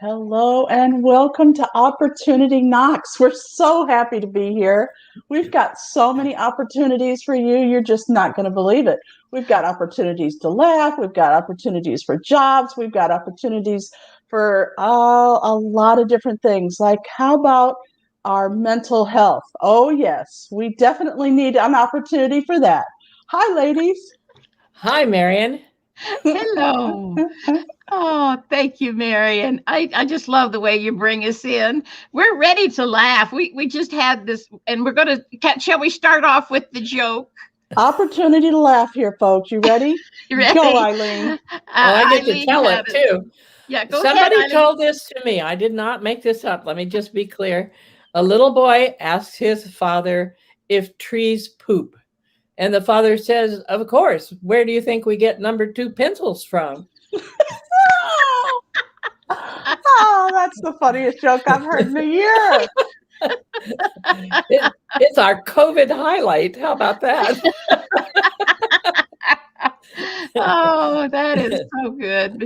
Hello and welcome to Opportunity Knocks. We're so happy to be here. We've got so many opportunities for you. You're just not going to believe it. We've got opportunities to laugh. We've got opportunities for jobs. We've got opportunities for a lot of different things. Like, how about our mental health? Oh, yes, we definitely need an opportunity for that. Hi, ladies. Hi, Marian. Hello. Oh, thank you, Marian. I just love the way you bring us in. We're ready to laugh. We just had this, and we're going to, shall we start off with the joke? Opportunity to laugh here, folks. You ready? You ready? Go, Eileen. I get Eileen to tell it too. Yeah, go Somebody ahead, told this to me. I did not make this up. Let me just be clear. A little boy asks his father if trees poop. And the father says, of course. Where do you think we get number 2 pencils from? Oh, that's the funniest joke I've heard in a year. It's our COVID highlight. How about that? Oh, that is so good.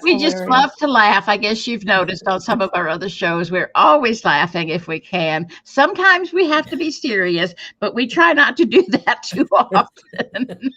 We just love to laugh. I guess you've noticed on some of our other shows, we're always laughing if we can. Sometimes we have to be serious, but we try not to do that too often.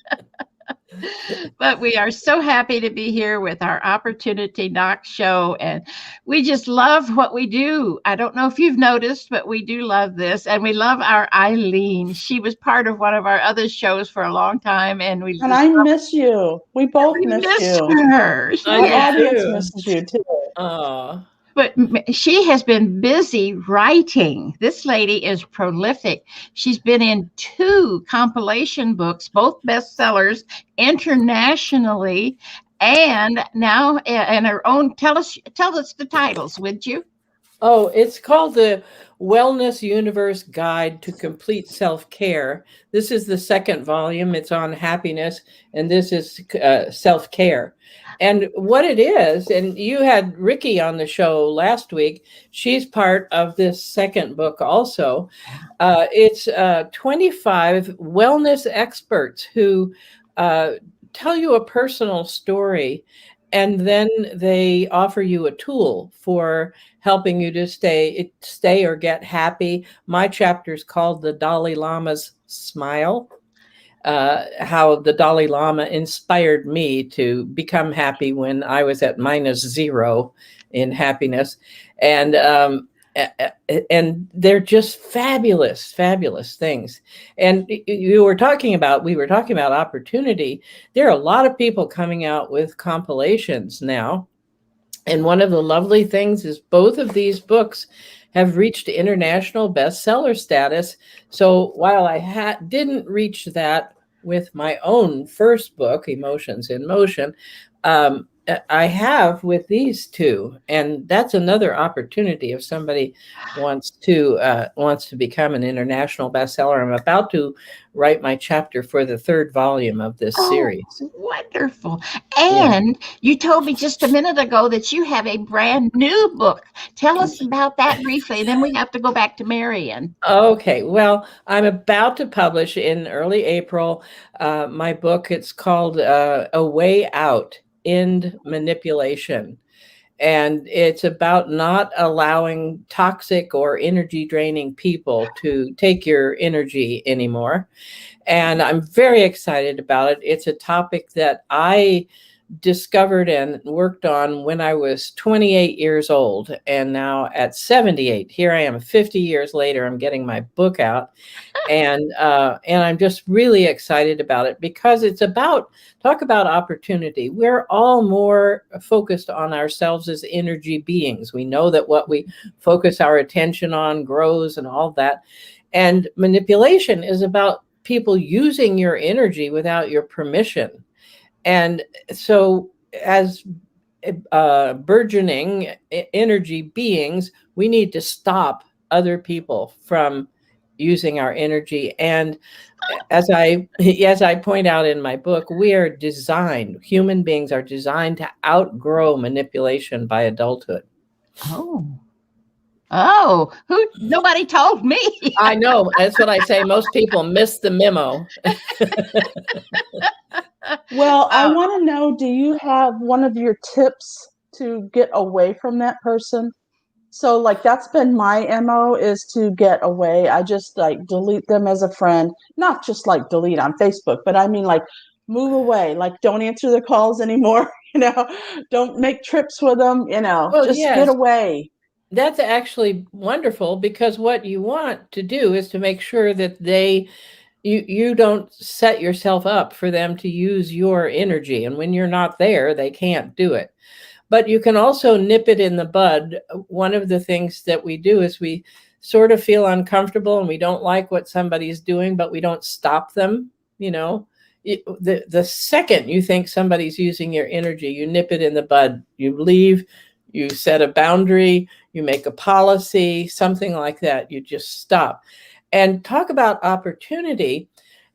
But we are so happy to be here with our Opportunity Knock show, and we just love what we do. I don't know if you've noticed, but we do love this, and we love our Eileen. She was part of one of our other shows for a long time, and I miss you. We both miss you. Her. The audience misses you too. Oh. But she has been busy writing. This lady is prolific. She's been in 2 compilation books, both bestsellers internationally, and now in her own. Tell us the titles, would you? Oh, it's called the Wellness Universe Guide to Complete Self-Care. This is the 2nd volume. It's on happiness, and this is self-care. And what it is, and you had Ricky on the show last week. She's part of this 2nd book also. It's 25 wellness experts who tell you a personal story, and then they offer you a tool for helping you to stay or get happy. My chapter is called The Dalai Lama's Smile. How the Dalai Lama inspired me to become happy when I was at -0 in happiness. And they're just fabulous things. And we were talking about opportunity. There are a lot of people coming out with compilations now. And one of the lovely things is both of these books have reached international bestseller status. So while I didn't reach that with my own first book, Emotions in Motion, I have with these 2, and that's another opportunity if somebody wants to become an international bestseller. I'm about to write my chapter for the 3rd volume of this series. Wonderful. And you told me just a minute ago that you have a brand new book. Tell us about that briefly, then we have to go back to Marian. Okay, well, I'm about to publish in early April my book. It's called A Way Out: End Manipulation. And it's about not allowing toxic or energy draining people to take your energy anymore. And I'm very excited about it. It's a topic that I discovered and worked on when I was 28 years old, and now at 78, here I am 50 years later, I'm getting my book out, and I'm just really excited about it because it's talk about opportunity. We're all more focused on ourselves as energy beings. We know that what we focus our attention on grows and all that. And manipulation is about people using your energy without your permission. And so as burgeoning energy beings, we need to stop other people from using our energy. And as I point out in my book, human beings are designed to outgrow manipulation by adulthood. Nobody told me. I know. That's what I say. Most people miss the memo. Well, I want to know, do you have one of your tips to get away from that person. So like that's been my MO, is to get away. I just like delete them as a friend, not just like delete on Facebook, but I mean like move away, like don't answer the calls anymore, don't make trips with them, Well, just get yes, away. that's actually wonderful, because what you want to do is to make sure that you don't set yourself up for them to use your energy. And when you're not there, they can't do it. But you can also nip it in the bud. One of the things that we do is we sort of feel uncomfortable and we don't like what somebody's doing, but we don't stop them. The second you think somebody's using your energy, you nip it in the bud. You leave, you set a boundary, you make a policy, something like that. You just stop. And talk about opportunity.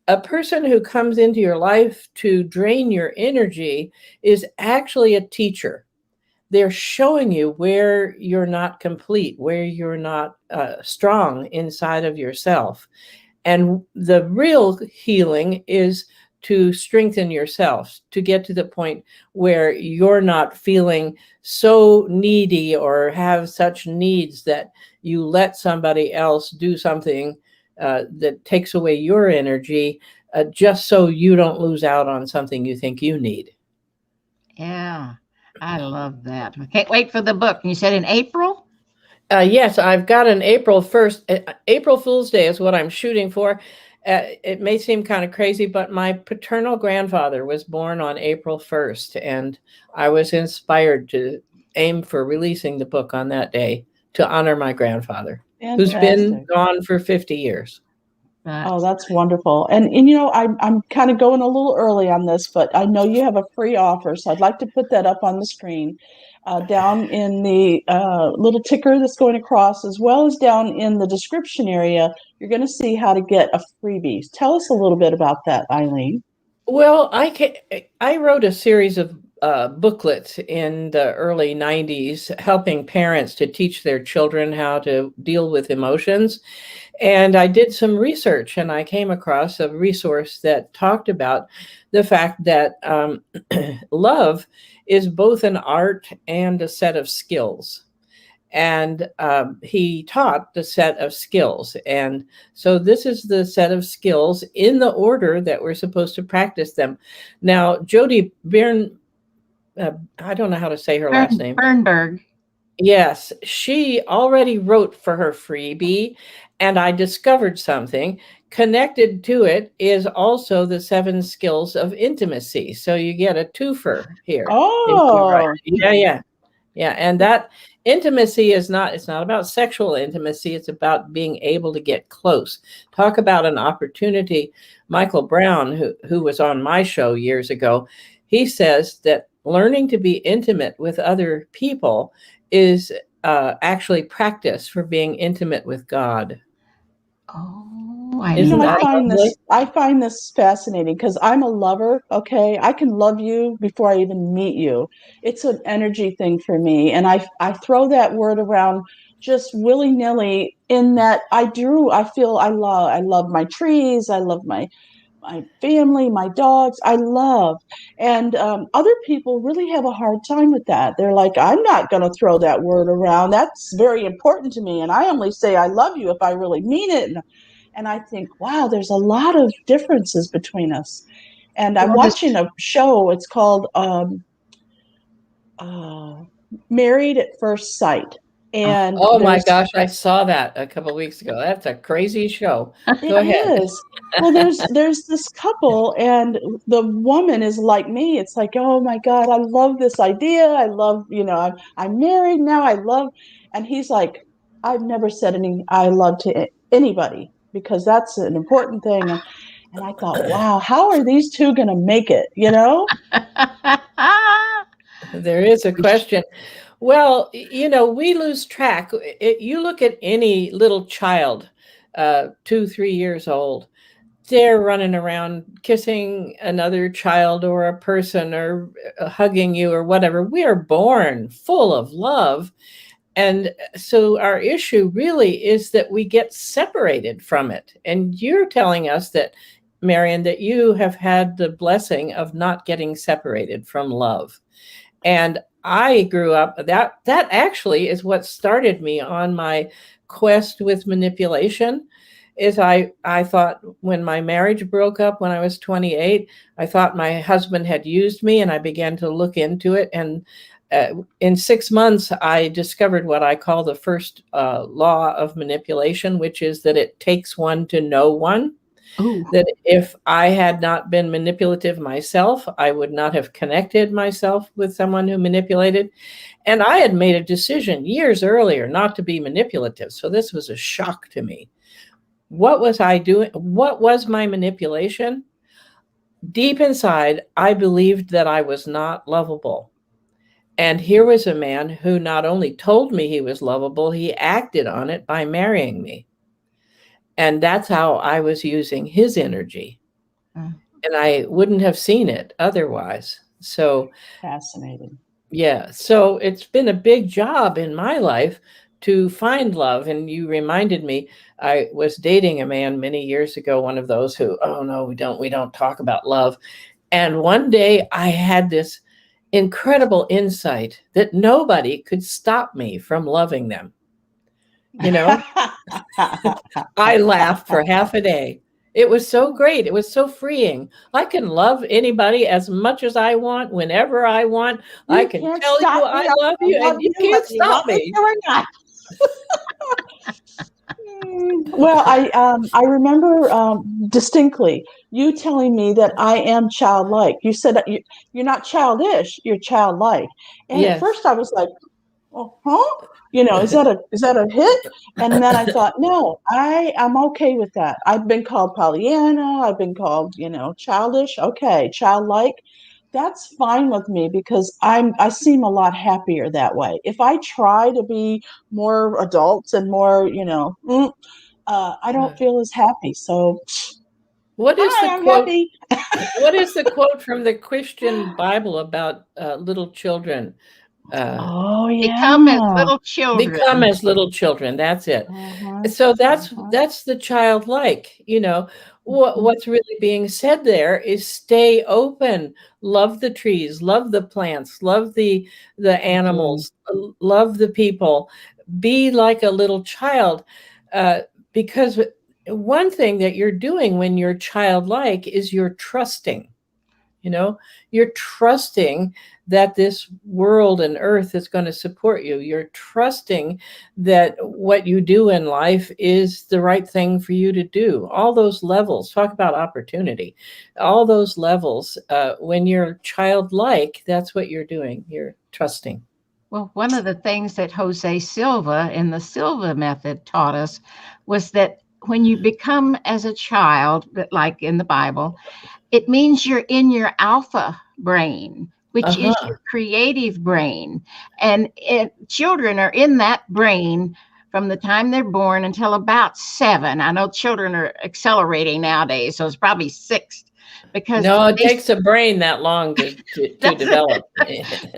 A person who comes into your life to drain your energy is actually a teacher. They're showing you where you're not complete, where you're not strong inside of yourself. And the real healing is to strengthen yourself, to get to the point where you're not feeling so needy or have such needs that you let somebody else do something that takes away your energy, just so you don't lose out on something you think you need. Yeah, I love that. I can't wait for the book. You said in April? Yes, I've got an April 1st. April Fool's Day is what I'm shooting for. It may seem kind of crazy, but my paternal grandfather was born on April 1st, and I was inspired to aim for releasing the book on that day to honor my grandfather, who's been gone for 50 years. Oh, that's wonderful. And I'm kind of going a little early on this, but I know you have a free offer, so I'd like to put that up on the screen, down in the little ticker that's going across, as well as down in the description area. You're going to see how to get a freebie. Tell us a little bit about that, Ilene. Well, I wrote a series of booklets in the early 90s, helping parents to teach their children how to deal with emotions. And I did some research, and I came across a resource that talked about the fact that love is both an art and a set of skills. And he taught the set of skills. And so this is the set of skills in the order that we're supposed to practice them. Now, Jody Byrne, I don't know how to say her last name. Bernberg. Yes, she already wrote for her freebie, and I discovered something. Connected to it is also the 7 skills of intimacy. So you get a twofer here. Oh, yeah. And that intimacy it's not about sexual intimacy. It's about being able to get close. Talk about an opportunity. Michael Brown, who was on my show years ago, he says that learning to be intimate with other people is actually practice for being intimate with God. Oh, I find this fascinating because I'm a lover. Okay, I can love you before I even meet you. It's an energy thing for me, and I throw that word around just willy nilly. In that I feel I love my trees. I love my family, my dogs, I love. And other people really have a hard time with that. They're like, I'm not going to throw that word around. That's very important to me. And I only say I love you if I really mean it. And I think, wow, there's a lot of differences between us. And I'm watching a show. It's called Married at First Sight. And oh my gosh, I saw that a couple of weeks ago. That's a crazy show. Go ahead. It is. Well, there's this couple, and the woman is like me. It's like, oh my God, I love this idea. I love, I'm married now. I love, and he's like, I've never said any I love to anybody because that's an important thing. And I thought, wow, how are these two going to make it? There is a question. Well, we lose track. You look at any little child, 2-3 years old, they're running around kissing another child or a person or hugging you or whatever. We are born full of love. And so our issue really is that we get separated from it. And you're telling us that, Marian, that you have had the blessing of not getting separated from love. And I grew up, that actually is what started me on my quest with manipulation. Is I thought when my marriage broke up when I was 28, I thought my husband had used me, and I began to look into it. And in 6 months, I discovered what I call the first law of manipulation, which is that it takes one to know one. Ooh. That if I had not been manipulative myself, I would not have connected myself with someone who manipulated. And I had made a decision years earlier not to be manipulative. So this was a shock to me. What was I doing? What was my manipulation? Deep inside, I believed that I was not lovable. And here was a man who not only told me he was lovable, he acted on it by marrying me. And that's how I was using his energy. And I wouldn't have seen it otherwise. So fascinating. Yeah. So it's been a big job in my life to find love. And you reminded me, I was dating a man many years ago, one of those who, oh no, we don't talk about love. And one day I had this incredible insight that nobody could stop me from loving them. You know, I laughed for half a day. It was so great. It was so freeing. I can love anybody as much as I want, whenever I want. I can tell you I love you, and you can't stop me. Well, I remember distinctly you telling me that I am childlike. You said that you're not childish, you're childlike. And Yes. At first I was like, oh, huh? You know, is that a hit? And then I thought, no, I'm okay with that. I've been called Pollyanna. I've been called, childish. Okay, childlike. That's fine with me because I seem a lot happier that way. If I try to be more adult and more, I don't feel as happy. So what is the I'm quote? happy. What is the quote from the Christian Bible about little children? Oh yeah. Become as little children. Become as little children. That's it. So that's the childlike. What's really being said there is stay open, love the trees, love the plants, love the animals, love the people, be like a little child, because one thing that you're doing when you're childlike is you're trusting. You're trusting that this world and earth is going to support you. You're trusting that what you do in life is the right thing for you to do. All those levels, talk about opportunity, all those levels, when you're childlike, that's what you're doing. You're trusting. Well, one of the things that Jose Silva in the Silva method taught us was that when you become as a child, like in the Bible, it means you're in your alpha brain, which is your creative brain. And children are in that brain from the time they're born until about 7. I know children are accelerating nowadays, so it's probably 6. Because it takes a brain that long to develop.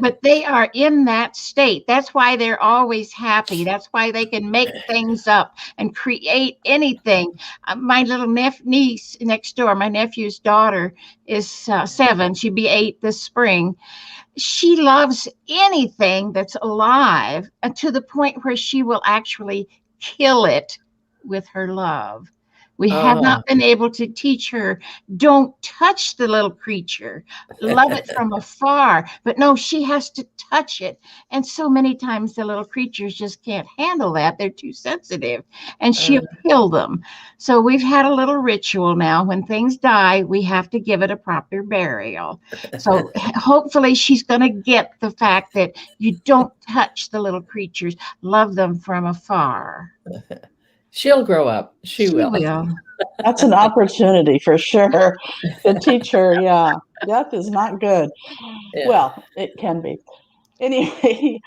But they are in that state. That's why they're always happy. That's why they can make things up and create anything. My little niece next door, my nephew's daughter, is 7. She'll be 8 this spring. She loves anything that's alive, to the point where she will actually kill it with her love. We have not been able to teach her, don't touch the little creature, love it from afar. But no, she has to touch it. And so many times the little creatures just can't handle that. They're too sensitive, and she'll kill them. So we've had a little ritual now. When things die, we have to give it a proper burial. So hopefully she's going to get the fact that you don't touch the little creatures, love them from afar. She'll grow up. She will. That's an opportunity for sure to teach her. Yeah, death is not good. Yeah. Well, it can be. Anyway,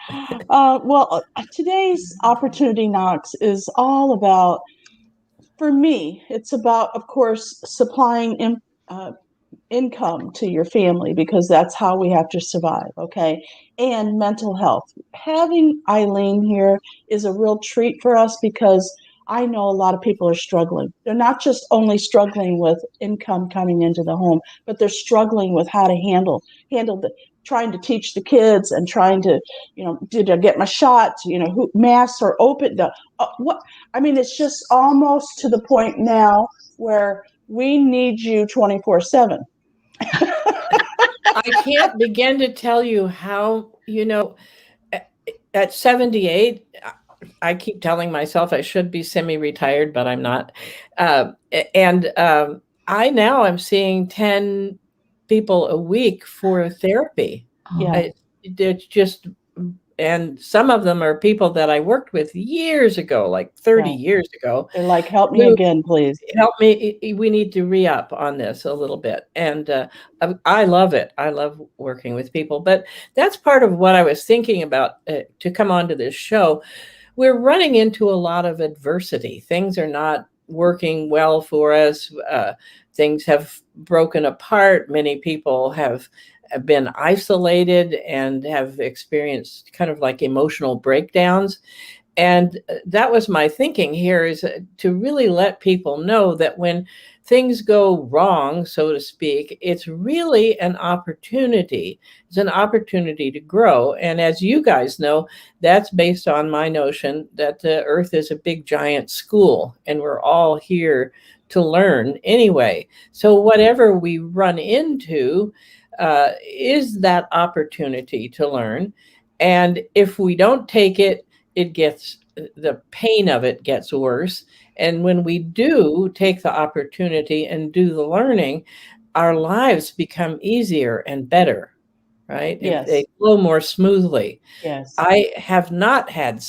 today's Opportunity Knocks is all about, for me, it's about, of course, supplying income to your family, because that's how we have to survive, okay? And mental health. Having Ilene here is a real treat for us, because I know a lot of people are struggling. They're not just only struggling with income coming into the home, but they're struggling with how to handle trying to teach the kids and trying to, did I get my shot? Who masks are open? It's just almost to the point now where we need you 24/7. I can't begin to tell you how, at 78, I keep telling myself I should be semi-retired, but I'm not. I now am seeing 10 people a week for therapy. Yeah. It's just, and some of them are people that I worked with years ago, like 30 years ago. They're like, help me again, please. Help me. We need to re-up on this a little bit. And I love it. I love working with people. But that's part of what I was thinking about to come onto this show. We're running into a lot of adversity. Things are not working well for us. Things have broken apart. Many people have been isolated and have experienced kind of like emotional breakdowns. And that was my thinking here, is to really let people know that when things go wrong, so to speak, it's really an opportunity. It's an opportunity to grow. And as you guys know, that's based on my notion that the earth is a big giant school and we're all here to learn anyway. So whatever we run into is that opportunity to learn. And if we don't take it, the pain of it gets worse. And when we do take the opportunity and do the learning, our lives become easier and better, right? Yes. They flow more smoothly. Yes. I have not had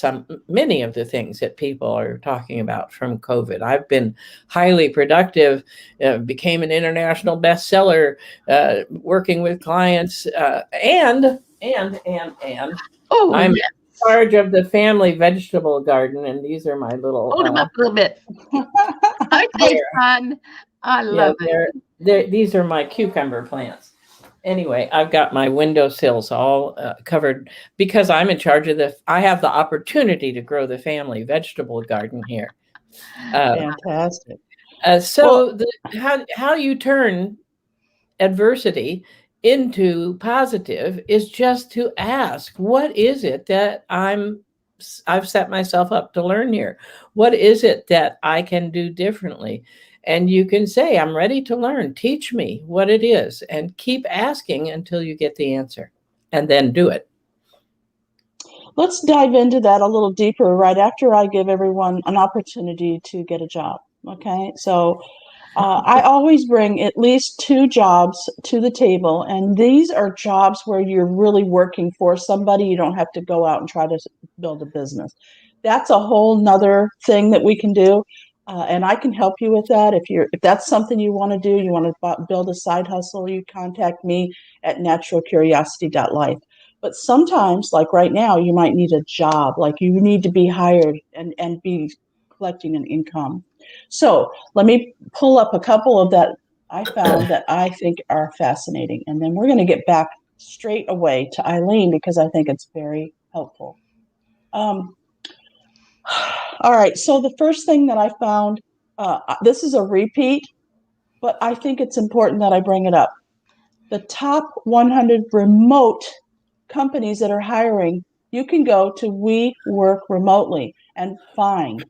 many of the things that people are talking about from COVID. I've been highly productive, became an international bestseller, working with clients, and I'm in charge of the family vegetable garden, and these are my little. Hold them up a little bit. Aren't they fun? I love it. These are my cucumber plants. Anyway, I've got my windowsills all covered because I'm in charge of I have the opportunity to grow the family vegetable garden here. Fantastic. How you turn adversity into positive is just to ask, what is it that I've set myself up to learn here? What is it that I can do differently? And you can say, I'm ready to learn. Teach me what it is, and keep asking until you get the answer, and then do it. Let's dive into that a little deeper right after I give everyone an opportunity to get a job. Okay. So I always bring at least 2 jobs to the table, and these are jobs where you're really working for somebody. You don't have to go out and try to build a business. That's a whole nother thing that we can do. And I can help you with that. If that's something you want to do, you want to build a side hustle, you contact me at NaturalCuriosity.Life. But sometimes, like right now, you might need a job, like you need to be hired and be collecting an income. So let me pull up a couple of that I found that I think are fascinating. And then we're going to get back straight away to Ilene because I think it's very helpful. All right. So the first thing that I found, this is a repeat, but I think it's important that I bring it up. The top 100 remote companies that are hiring, you can go to We Work Remotely and find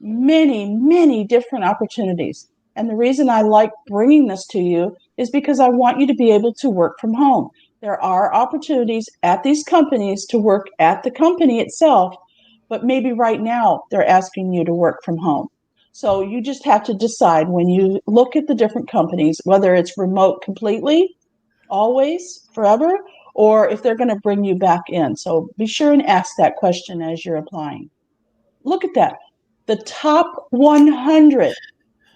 many, many different opportunities. And the reason I like bringing this to you is because I want you to be able to work from home. There are opportunities at these companies to work at the company itself, but maybe right now they're asking you to work from home. So you just have to decide when you look at the different companies, whether it's remote completely, always, forever, or if they're going to bring you back in. So be sure and ask that question as you're applying. Look at that. The top 100.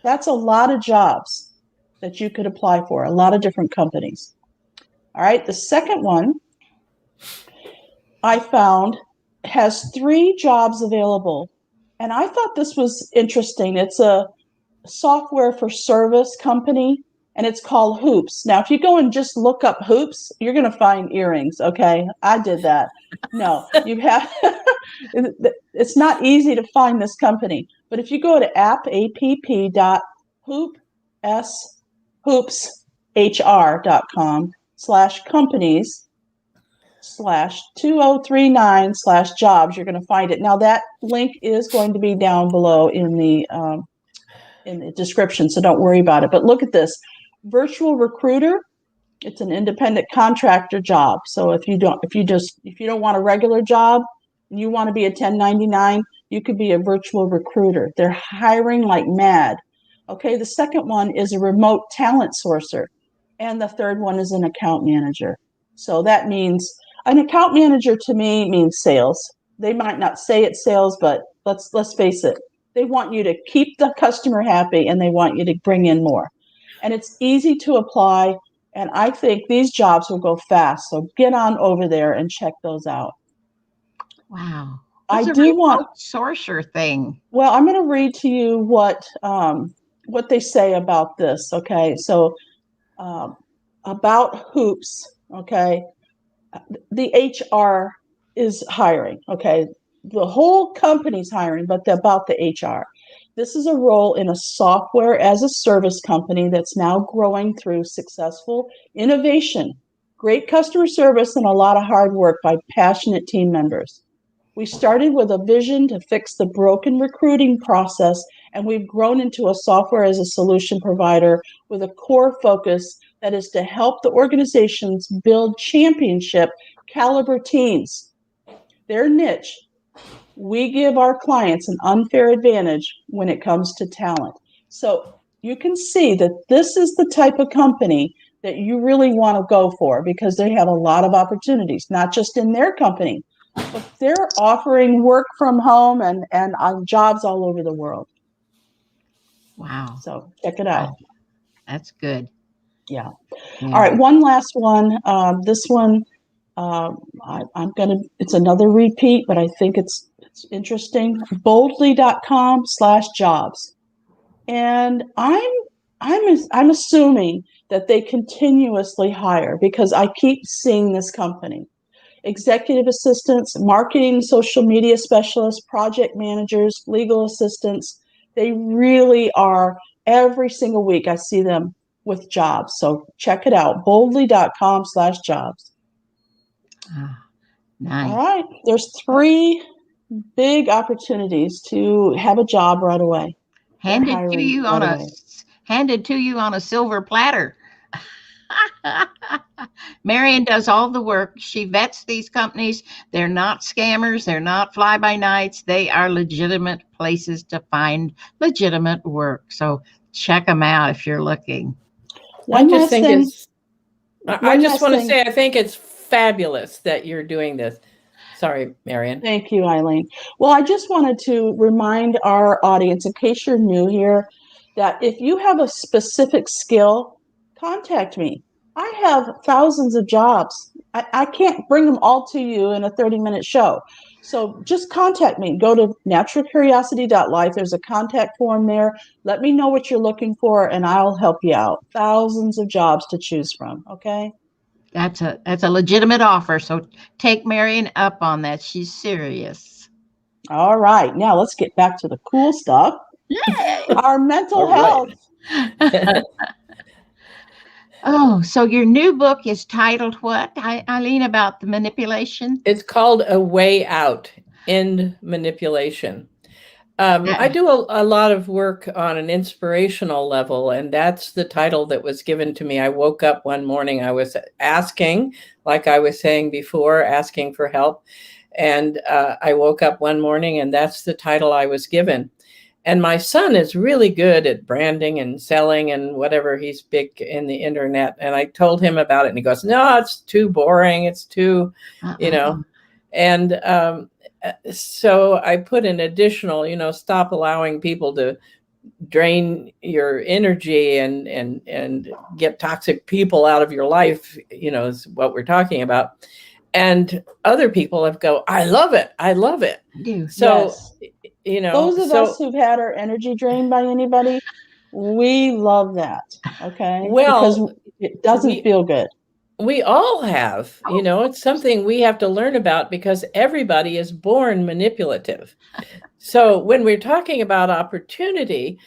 That's a lot of jobs that you could apply for, a lot of different companies. All right. The second one I found has 3 jobs available. And I thought this was interesting. It's a software for service company, and it's called Hoops. Now, if you go and just look up Hoops, you're going to find earrings. Okay. I did that. No, you have, it's not easy to find this company, but if you go to hoopshr.com/companies, /2039/jobs. You're going to find it. Now that link is going to be down below in the description, so don't worry about it. But look at this. Virtual recruiter. It's an independent contractor job. So if you don't want a regular job and you want to be a 1099, you could be a virtual recruiter. They're hiring like mad. Okay, the second one is a remote talent sourcer. And the third one is an account manager. So that means an account manager to me means sales. They might not say it's sales, but let's face it. They want you to keep the customer happy and they want you to bring in more. And it's easy to apply. And I think these jobs will go fast. So get on over there and check those out. Wow. I do want sorcerer thing. Well, I'm going to read to you what they say about this. Okay. So about Hoops. Okay. The HR is hiring. Okay. The whole company's hiring, but about the HR. This is a role in a software as a service company that's now growing through successful innovation, great customer service, and a lot of hard work by passionate team members. We started with a vision to fix the broken recruiting process, and we've grown into a software as a solution provider with a core focus that is to help the organizations build championship caliber teams. Their niche. We give our clients an unfair advantage when it comes to talent. So you can see that this is the type of company that you really want to go for because they have a lot of opportunities, not just in their company, but they're offering work from home and on jobs all over the world. Wow. So check it out. That's good. Yeah. All right. One last one. This one, it's another repeat, but I think it's interesting. Boldly.com/jobs. And I'm assuming that they continuously hire because I keep seeing this company. Executive assistants, marketing, social media specialists, project managers, legal assistants. They really are, every single week I see them with jobs. So check it out, boldly.com/jobs. Nice. All right. There's 3 big opportunities to have a job right away. Handed to you on a silver platter. Marian does all the work. She vets these companies. They're not scammers. They're not fly-by-nights. They are legitimate places to find legitimate work. So check them out if you're looking. I just want to say I think it's fabulous that you're doing this. Sorry, Marian. Thank you, Eileen. Well, I just wanted to remind our audience, in case you're new here, that if you have a specific skill, contact me. I have thousands of jobs. I can't bring them all to you in a 30-minute show. So just contact me. Go to NaturalCuriosity.Life. There's a contact form there. Let me know what you're looking for, and I'll help you out. Thousands of jobs to choose from, okay? That's a legitimate offer. So take Marian up on that. She's serious. All right. Now let's get back to the cool stuff. Yay! Our mental health. Oh, so your new book is titled what, Eileen, about the manipulation? It's called A Way Out, End Manipulation. I do a lot of work on an inspirational level, and that's the title that was given to me. I woke up one morning, I was asking, like I was saying before, asking for help. And I woke up one morning and that's the title I was given. And my son is really good at branding and selling and whatever. He's big in the internet. And I told him about it and he goes, no, it's too boring. It's too, you know, and so I put an additional, stop allowing people to drain your energy and get toxic people out of your life, is what we're talking about. And other people have go, I love it. I love it. So, yes. Those of us who've had our energy drained by anybody, we love that. Okay. Well, because it doesn't feel good. We all have, it's something we have to learn about because everybody is born manipulative. So when we're talking about opportunity,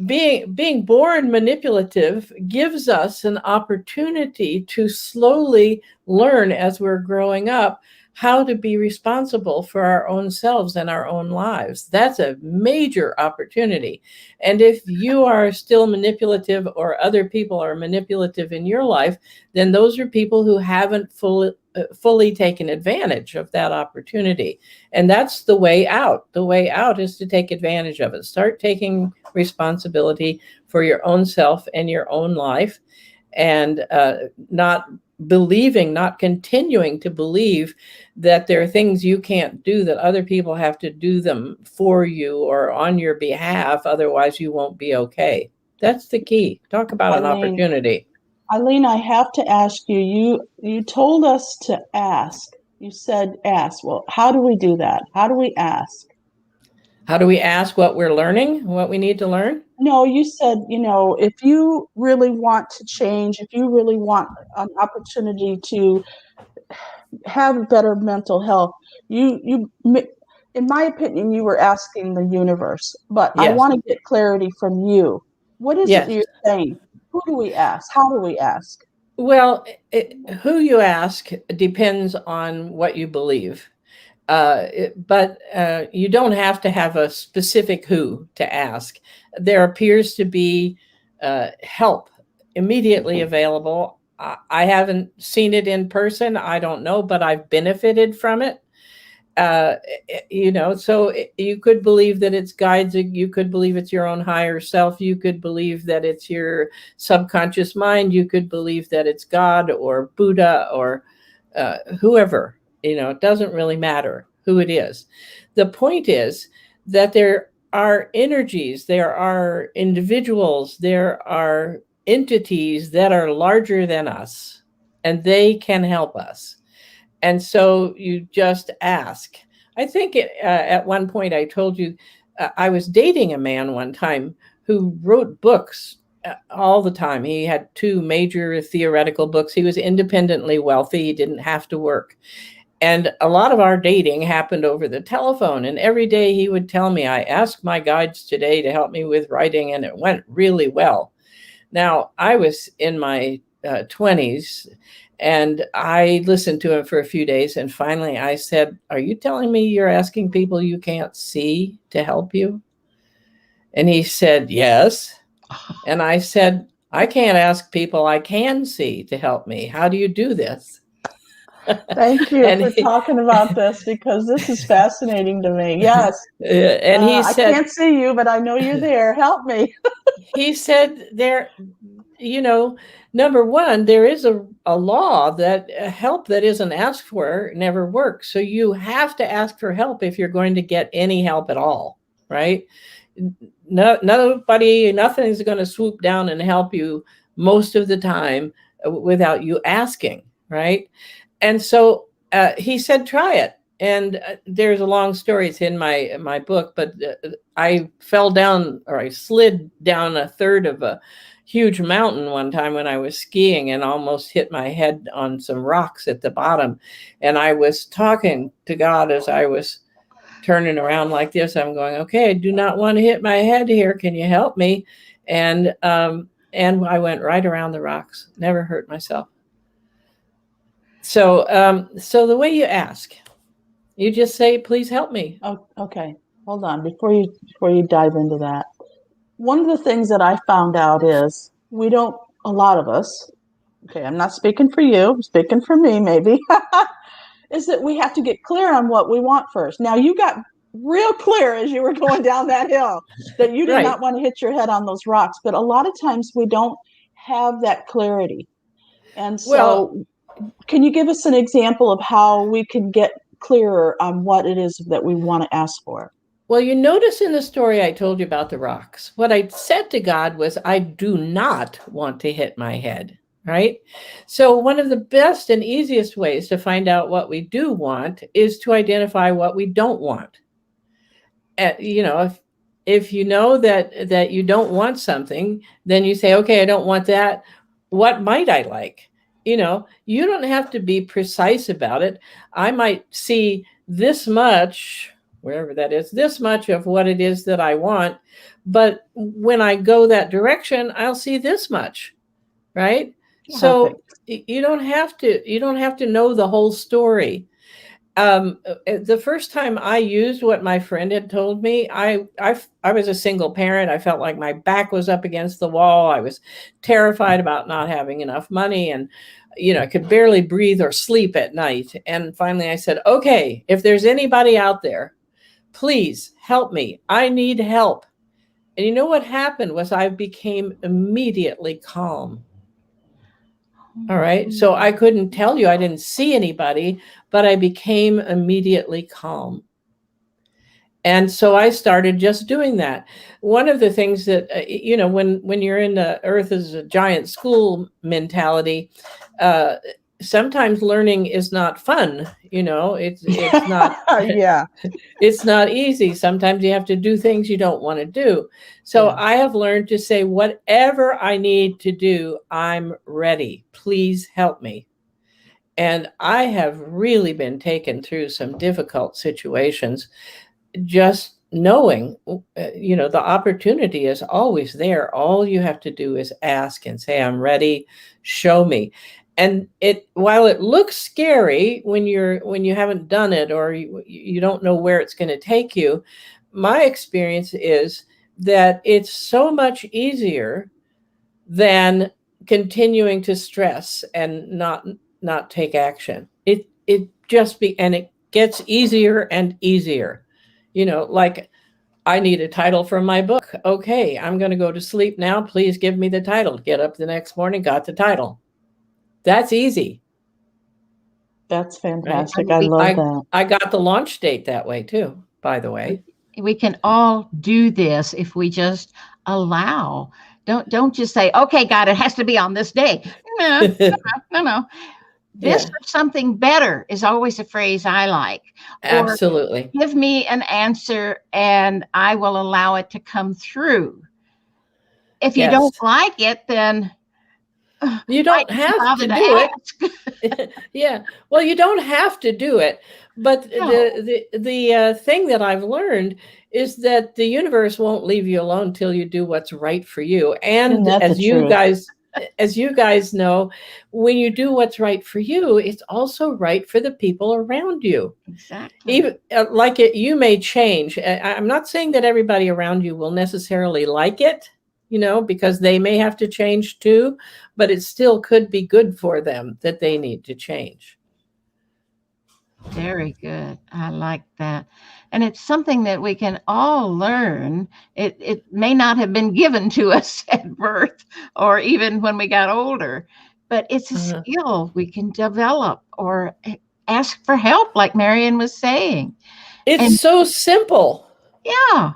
being born manipulative gives us an opportunity to slowly learn as we're growing up how to be responsible for our own selves and our own lives. That's a major opportunity. And if you are still manipulative or other people are manipulative in your life, then those are people who haven't fully taken advantage of that opportunity. And that's the way out. The way out is to take advantage of it. Start taking responsibility for your own self and your own life, and not continuing to believe that there are things you can't do, that other people have to do them for you or on your behalf. Otherwise, you won't be okay. That's the key. Talk about an opportunity. Ilene, I have to ask you, you told us to ask. You said ask. Well, how do we do that? How do we ask? How do we ask what we're learning, what we need to learn? No, you said, if you really want to change, if you really want an opportunity to have better mental health, you in my opinion, you were asking the universe, but yes. I want to get clarity from you. What is it you're saying? Who do we ask? How do we ask? Well, who you ask depends on what you believe. But you don't have to have a specific who to ask. There appears to be help immediately available. I haven't seen it in person. I don't know, but I've benefited from it. So you could believe that it's guides. You could believe it's your own higher self. You could believe that it's your subconscious mind. You could believe that it's God or Buddha or whoever. It doesn't really matter who it is. The point is that there are energies, there are individuals, there are entities that are larger than us, and they can help us. And so you just ask. I think at one point I told you I was dating a man one time who wrote books all the time. He had 2 major theoretical books. He was independently wealthy. He didn't have to work. And a lot of our dating happened over the telephone. And every day he would tell me, I asked my guides today to help me with writing, and it went really well. Now, I was in my 20s, and I listened to him for a few days. And finally I said, are you telling me you're asking people you can't see to help you? And he said, yes. And I said, I can't ask people I can see to help me. How do you do this? Thank you for talking about this, because this is fascinating to me. Yes. And he said, I can't see you, but I know you're there. Help me. He said number one, there is a law that help that isn't asked for never works. So you have to ask for help if you're going to get any help at all, right? Nothing's going to swoop down and help you most of the time without you asking, right? And so he said, try it. And there's a long story. It's in my book, but I fell down, or I slid down a third of a huge mountain one time when I was skiing and almost hit my head on some rocks at the bottom. And I was talking to God as I was turning around like this. I'm going, okay, I do not want to hit my head here. Can you help me? And I went right around the rocks, never hurt myself. So the way you ask, you just say, please help me. Oh, okay. Hold on. Before you dive into that, one of the things that I found out is a lot of us, okay, I'm not speaking for you, I'm speaking for me maybe, is that we have to get clear on what we want first. Now, you got real clear as you were going down that hill that you did not want to hit your head on those rocks. But a lot of times we don't have that clarity. And so can you give us an example of how we can get clearer on what it is that we want to ask for? Well, you notice in the story I told you about the rocks, what I said to God was, I do not want to hit my head, right? So one of the best and easiest ways to find out what we do want is to identify what we don't want. If you know that you don't want something, then you say, okay, I don't want that. What might I like? You don't have to be precise about it. I might see this much wherever that is, this much of what it is that I want. But when I go that direction, I'll see this much, right? Perfect. So you don't have to know the whole story. The first time I used what my friend had told me, I was a single parent. I felt like my back was up against the wall. I was terrified about not having enough money, and I could barely breathe or sleep at night. And finally I said, okay, if there's anybody out there, please help me. I need help. And you know what happened was I became immediately calm. All right. So I couldn't tell you, I didn't see anybody, but I became immediately calm. And so I started just doing that. One of the things that, when you're in the earth as a giant school mentality, sometimes learning is not fun. It's not, yeah, it's not easy. Sometimes you have to do things you don't want to do. So I have learned to say, whatever I need to do, I'm ready. Please help me. And I have really been taken through some difficult situations, just knowing, the opportunity is always there. All you have to do is ask and say, I'm ready, show me. And while it looks scary when you haven't done it, or you don't know where it's going to take you, my experience is that it's so much easier than continuing to stress and not take action. It gets easier and easier. Like, I need a title for my book. Okay, I'm going to go to sleep now. Please give me the title. Get up the next morning, got the title. That's easy. That's fantastic. Right? I love that. I got the launch date that way too, by the way. We can all do this if we just allow. Don't just say, okay, God, it has to be on this day. No. This or something better is always a phrase I like. Absolutely. Or give me an answer and I will allow it to come through. If you don't like it, then you don't have to do it. Yeah. Well, you don't have to do it. But the thing that I've learned is that the universe won't leave you alone till you do what's right for you. And as you guys know, when you do what's right for you, it's also right for the people around you. Exactly. Even you may change. I'm not saying that everybody around you will necessarily like it, because they may have to change too, but it still could be good for them that they need to change. Very good. I like that. And it's something that we can all learn. It may not have been given to us at birth or even when we got older, but it's a skill we can develop or ask for help, like Marian was saying. It's so simple. Yeah.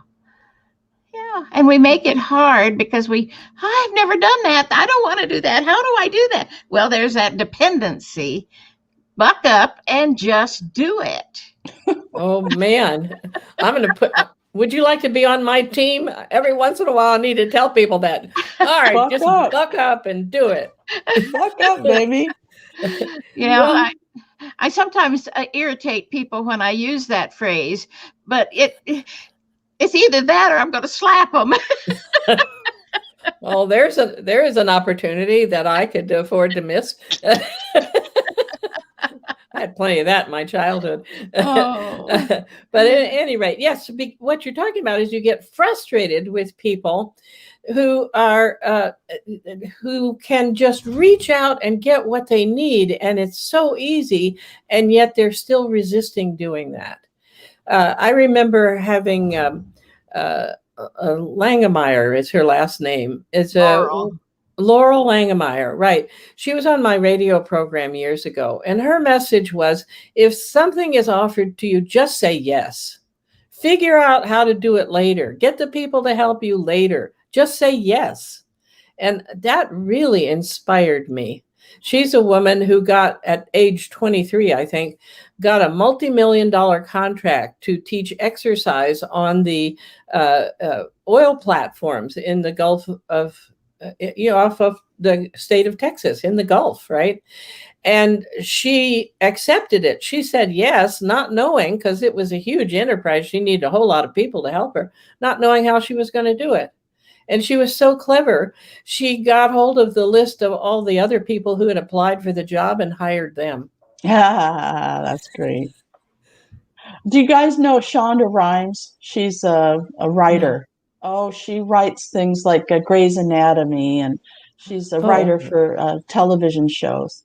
Yeah. And we make it hard because I've never done that. I don't want to do that. How do I do that? Well, there's that dependency. Buck up and just do it. Oh, man. Would you like to be on my team? Every once in a while, I need to tell people that. All right, buck up and do it. Buck up, baby. Yeah, I sometimes irritate people when I use that phrase, but it's either that or I'm going to slap them. Well, there is an opportunity that I could afford to miss. I had plenty of that in my childhood. Oh. But at any rate, yes, what you're talking about is you get frustrated with people who can just reach out and get what they need. And it's so easy. And yet they're still resisting doing that. I remember having Langemeyer is her last name. It's Laurel Langemeyer, right. She was on my radio program years ago, and her message was, if something is offered to you, just say yes. Figure out how to do it later. Get the people to help you later. Just say yes. And that really inspired me. She's a woman who got, at age 23, I think, got a multi-million-dollar contract to teach exercise on the oil platforms in the Gulf of, off of the state of Texas in the Gulf, right? And she accepted it. She said yes, not knowing, because it was a huge enterprise. She needed a whole lot of people to help her, not knowing how she was going to do it. And she was so clever. She got hold of the list of all the other people who had applied for the job and hired them. Yeah, that's great. Do you guys know Shonda Rhimes? She's a writer. Oh, she writes things like Grey's Anatomy, and she's a writer for television shows.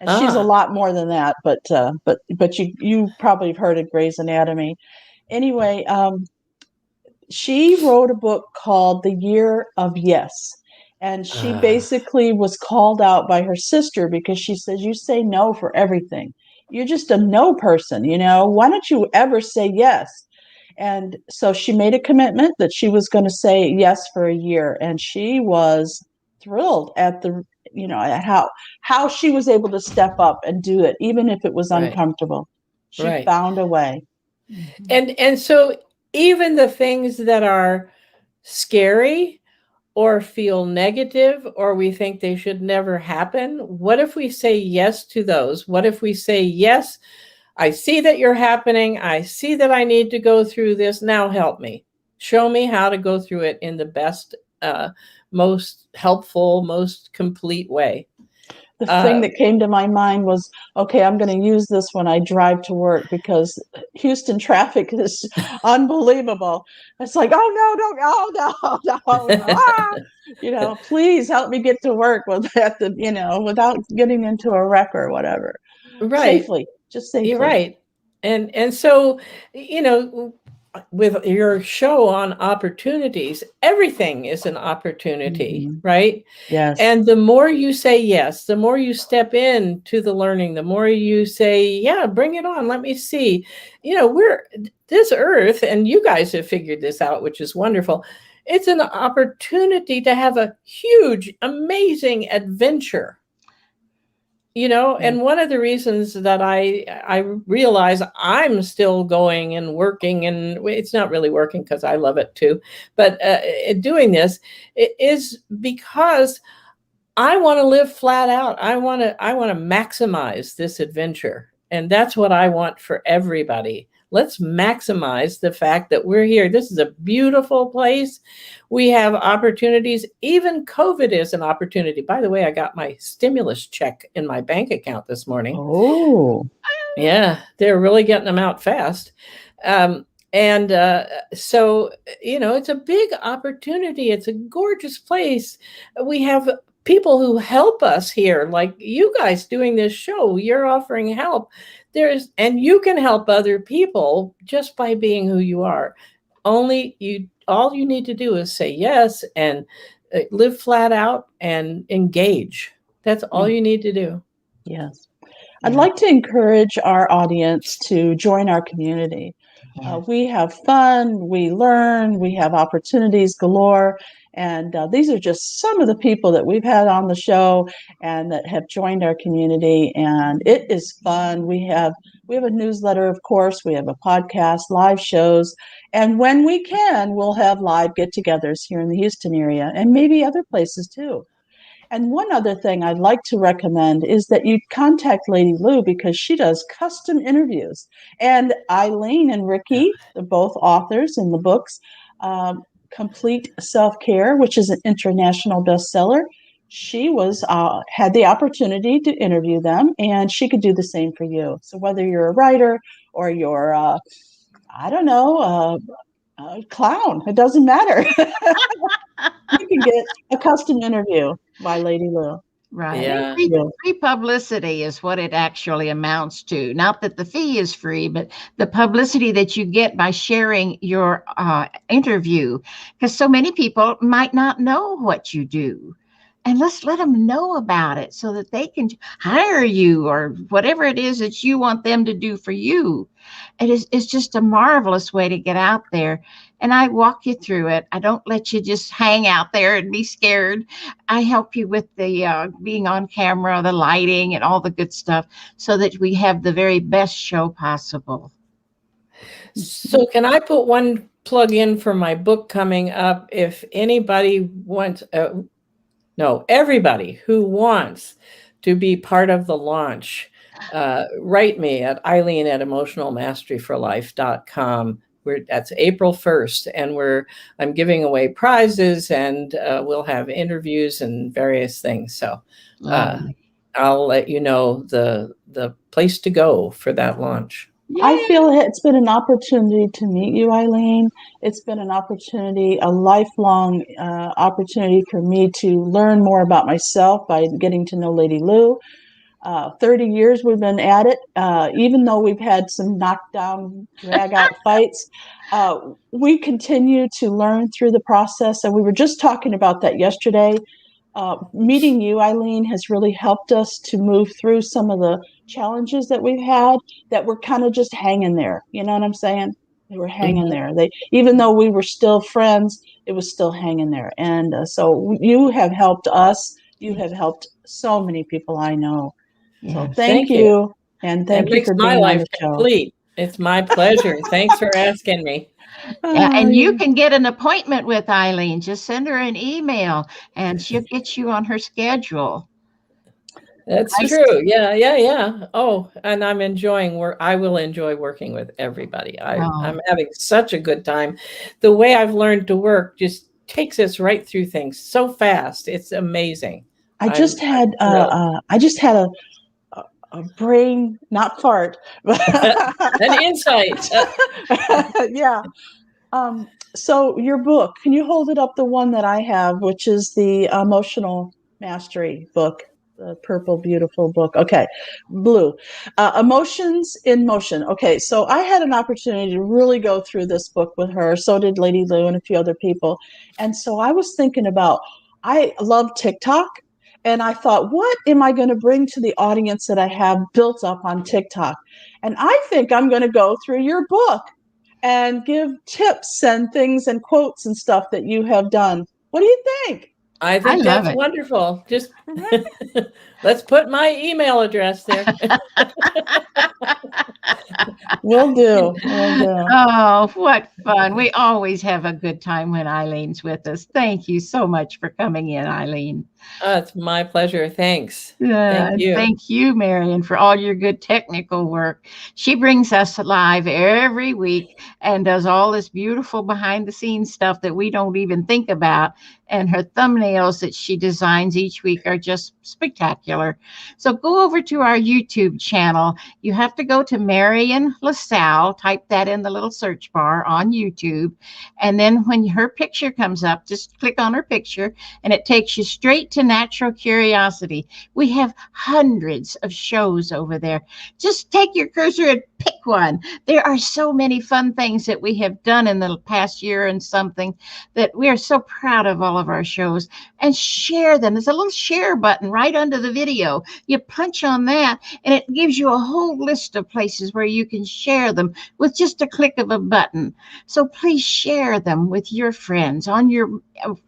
And she's a lot more than that, but you probably have heard of Grey's Anatomy. Anyway, she wrote a book called The Year of Yes. And she basically was called out by her sister because she says, you say no for everything. You're just a no person, Why don't you ever say yes? And so she made a commitment that she was going to say yes for a year. And she was thrilled at at how she was able to step up and do it, even if it was uncomfortable. She found a way. And so even the things that are scary or feel negative, or we think they should never happen, what if we say yes to those? What if we say, yes, I see that you're happening. I see that I need to go through this. Now help me. Show me how to go through it in the best, most helpful, most complete way. The thing that came to my mind was, okay, I'm going to use this when I drive to work because Houston traffic is unbelievable. It's like, no. Please help me get to work without getting into a wreck or whatever. Safely, just safely. You're right. And so, with your show on opportunities, everything is an opportunity, right? Yes. And the more you say yes, the more you step into the learning, the more you say, yeah, bring it on. Let me see. We're this earth, and you guys have figured this out, which is wonderful. It's an opportunity to have a huge, amazing adventure. And one of the reasons that I realize I'm still going and working, and it's not really working because I love it too, but doing this is because I want to live flat out. I want to maximize this adventure. And that's what I want for everybody. Let's maximize the fact that we're here. This is a beautiful place. We have opportunities. Even COVID is an opportunity. By the way, I got my stimulus check in my bank account this morning. Oh, yeah, they're really getting them out fast. So, it's a big opportunity. It's a gorgeous place. We have people who help us here, like you guys doing this show. You're offering help. And you can help other people just by being who you are. All you need to do is say yes and live flat out and engage. That's all you need to do. Yes. I'd like to encourage our audience to join our community. We have fun, we learn, we have opportunities galore. And these are just some of the people that we've had on the show and that have joined our community. And it is fun. We have a newsletter, of course. We have a podcast, live shows. And when we can, we'll have live get-togethers here in the Houston area and maybe other places too. And one other thing I'd like to recommend is that you contact Lady Lou because she does custom interviews. And Eileen and Ricky, they're both authors in the books, Complete Self-Care, which is an international bestseller. She had the opportunity to interview them, and she could do the same for you. So whether you're a writer or you're, a clown, it doesn't matter. You can get a custom interview by Lady Lou. Right. Yeah. Free publicity is what it actually amounts to. Not that the fee is free, but the publicity that you get by sharing your interview. Because so many people might not know what you do. And let's let them know about it so that they can hire you or whatever it is that you want them to do for you. It's just a marvelous way to get out there. And I walk you through it. I don't let you just hang out there and be scared. I help you with the being on camera, the lighting, and all the good stuff so that we have the very best show possible. So can I put one plug in for my book coming up? If anybody wants... No, everybody who wants to be part of the launch, write me at Ilene@emotionalmasteryforlife.com. That's April 1st, and I'm giving away prizes, and we'll have interviews and various things. So I'll let you know the place to go for that launch. Yay! I feel it's been an opportunity to meet you, Ilene. It's been an opportunity, a lifelong opportunity for me to learn more about myself by getting to know Lady Lou. 30 years we've been at it. Even though we've had some knockdown, drag-out fights, we continue to learn through the process. And we were just talking about that yesterday. Meeting you, Ilene, has really helped us to move through some of the challenges that we've had that were kind of just hanging there. You know what I'm saying? They were hanging there. Even though we were still friends, it was still hanging there. And so you have helped us. You have helped so many people I know. So thank you. And thank you for being on the show. Complete. It's my pleasure. Thanks for asking me. And you can get an appointment with Ilene. Just send her an email and she'll get you on her schedule. That's true. Yeah. Oh, and I'm enjoying work. I will enjoy working with everybody. I'm having such a good time. The way I've learned to work just takes us right through things so fast. It's amazing. I just had a brain, not fart, but an insight. Yeah. So your book, can you hold it up, the one that I have, which is the Emotional Mastery book, the purple, beautiful book. Okay, blue. Emotions in Motion. Okay, so I had an opportunity to really go through this book with her. So did Lady Lou and a few other people. And so I was thinking about, I love TikTok. And I thought, what am I going to bring to the audience that I have built up on TikTok? And I think I'm going to go through your book and give tips and things and quotes and stuff that you have done. What do you think? I think that's wonderful. Just let's put my email address there. Will do. Oh, what fun. We always have a good time when Ilene's with us. Thank you so much for coming in, Ilene. It's my pleasure. Thanks. Thank you. Thank you, Marian, for all your good technical work. She brings us live every week and does all this beautiful behind the scenes stuff that we don't even think about. And her thumbnails that she designs each week are just spectacular. So go over to our YouTube channel. You have to go to Marian LaSalle, type that in the little search bar on YouTube. And then when her picture comes up, just click on her picture and it takes you straight to Natural Curiosity. We have hundreds of shows over there. Just take your cursor and pick one. There are so many fun things that we have done in the past year and something that we are so proud of all of our shows, and share them. There's a little share button right under the video. You punch on that and it gives you a whole list of places where you can share them with just a click of a button. So please share them with your friends on your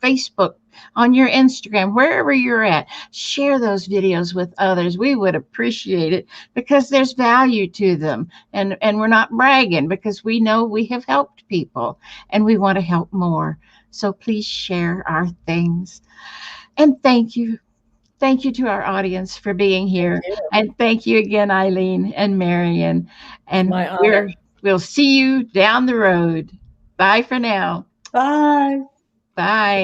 Facebook, on your Instagram, wherever you're at. Share those videos with others. We would appreciate it because there's value to them. And we're not bragging because we know we have helped people and we want to help more. So please share our things. And thank you. Thank you to our audience for being here. And thank you again, Ilene and Marian. And we'll see you down the road. Bye for now. Bye. Bye.